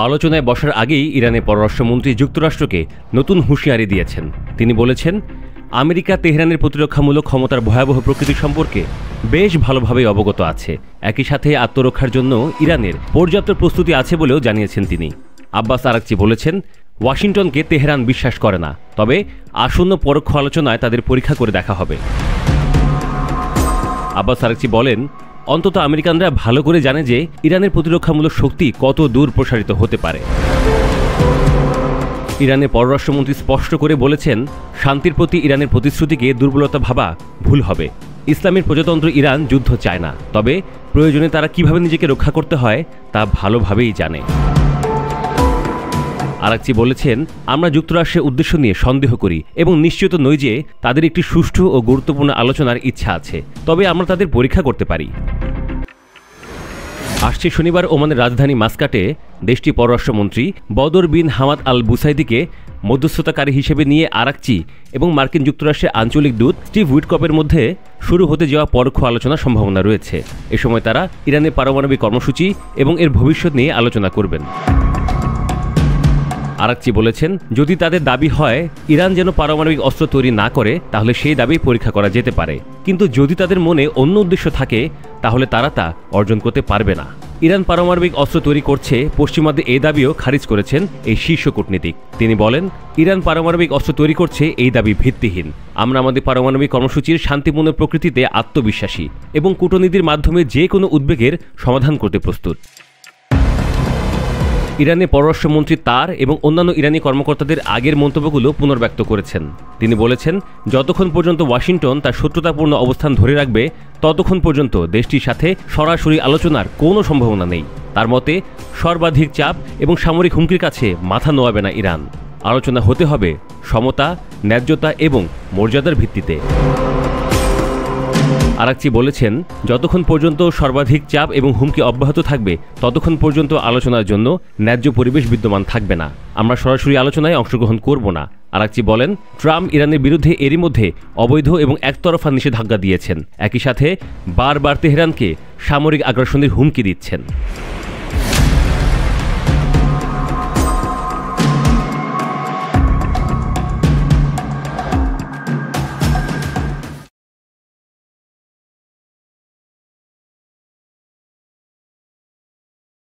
আলোচনায় বসার আগেই ইরানের পররাষ্ট্রমন্ত্রী যুক্তরাষ্ট্রকে নতুন হুঁশিয়ারি দিয়েছেন। তিনি বলেছেন, আমেরিকা তেহরানের প্রতিরক্ষামূলক ক্ষমতার ভয়াবহ প্রকৃতি সম্পর্কে বেশ ভালোভাবেই অবগত আছে। একই সাথে আত্মরক্ষার জন্য ইরানের পর্যাপ্ত প্রস্তুতি আছে বলেও জানিয়েছেন তিনি। আব্বাস আরাকচি বলেছেন, ওয়াশিংটনকে তেহরান বিশ্বাস করে না, তবে আসন্ন পরোক্ষ আলোচনায় তাদের পরীক্ষা করে দেখা হবে। আব্বাস আরাকচি বলেন, অন্তত আমেরিকানরা ভালো করে জানে যে ইরানের প্রতিরক্ষামূলক শক্তি কত দূর প্রসারিত হতে পারে। ইরানের পররাষ্ট্রমন্ত্রী স্পষ্ট করে বলেছেন, শান্তির প্রতি ইরানের প্রতিশ্রুতিকে দুর্বলতা ভাবা ভুল হবে। ইসলামের প্রজাতন্ত্র ইরান যুদ্ধ চায় না, তবে প্রয়োজনে তারা কিভাবে নিজেকে রক্ষা করতে হয় তা ভালোভাবেই জানে। আরাকচি বলেছেন, আমরা যুক্তরাষ্ট্রের উদ্দেশ্য নিয়ে সন্দেহ করি এবং নিশ্চিত নই যে তাদের একটি সুষ্ঠু ও গুরুত্বপূর্ণ আলোচনার ইচ্ছা আছে, তবে আমরা তাদের পরীক্ষা করতে পারি। আসছে শনিবার ওমানের রাজধানী মাস্কাটে দেশটির পররাষ্ট্রমন্ত্রী বদর বিন হামাদ আল বুসাইদিকে মধ্যস্থতাকারী হিসেবে নিয়ে আরাকচি এবং মার্কিন যুক্তরাষ্ট্রের আঞ্চলিক দূত স্টিভ উইটকপের মধ্যে শুরু হতে যাওয়া পরোক্ষ আলোচনার সম্ভাবনা রয়েছে। এ সময় তারা ইরানের পারমাণবিক কর্মসূচি এবং এর ভবিষ্যৎ নিয়ে আলোচনা করবেন। আরাকচি বলেছেন, যদি তাদের দাবি হয় ইরান যেন পারমাণবিক অস্ত্র তৈরি না করে, তাহলে সেই দাবি পরীক্ষা করা যেতে পারে। কিন্তু যদি তাদের মনে অন্য উদ্দেশ্য থাকে, তাহলে তারা তা অর্জন করতে পারবে না। ইরান পারমাণবিক অস্ত্র তৈরি করছে, পশ্চিমাদের এই দাবিও খারিজ করেছেন এই শীর্ষ কূটনীতিক। তিনি বলেন, ইরান পারমাণবিক অস্ত্র তৈরি করছে এই দাবি ভিত্তিহীন। আমরা আমাদের পারমাণবিক কর্মসূচির শান্তিপূর্ণ প্রকৃতিতে আত্মবিশ্বাসী এবং কূটনীতির মাধ্যমে যে কোনো উদ্বেগের সমাধান করতে প্রস্তুত। ইরানের পররাষ্ট্রমন্ত্রী তার এবং অন্যান্য ইরানি কর্মকর্তাদের আগের মন্তব্যগুলো পুনর্ব্যক্ত করেছেন। তিনি বলেছেন, যতক্ষণ পর্যন্ত ওয়াশিংটন তার শত্রুতাপূর্ণ অবস্থান ধরে রাখবে, ততক্ষণ পর্যন্ত দেশটির সাথে সরাসরি আলোচনার কোনো সম্ভাবনা নেই। তার মতে, সর্বাধিক চাপ এবং সামরিক হুমকির কাছে মাথা নোয়াবে না ইরান। আলোচনা হতে হবে সমতা, ন্যায্যতা এবং মর্যাদার ভিত্তিতে। আরাকচি বলেছেন, যতক্ষণ পর্যন্ত সর্বাধিক চাপ এবং হুমকি অব্যাহত থাকবে, ততক্ষণ পর্যন্ত আলোচনার জন্য ন্যায্য পরিবেশ বিদ্যমান থাকবে না। আমরা সরাসরি আলোচনায় অংশগ্রহণ করব না। আরাকচি বলেন, ট্রাম্প ইরানের বিরুদ্ধে এরই মধ্যে অবৈধ এবং একতরফা নিষেধাজ্ঞা দিয়েছেন। একই সাথে বারবার তেহরানকে সামরিক আগ্রাসনের হুমকি দিচ্ছেন।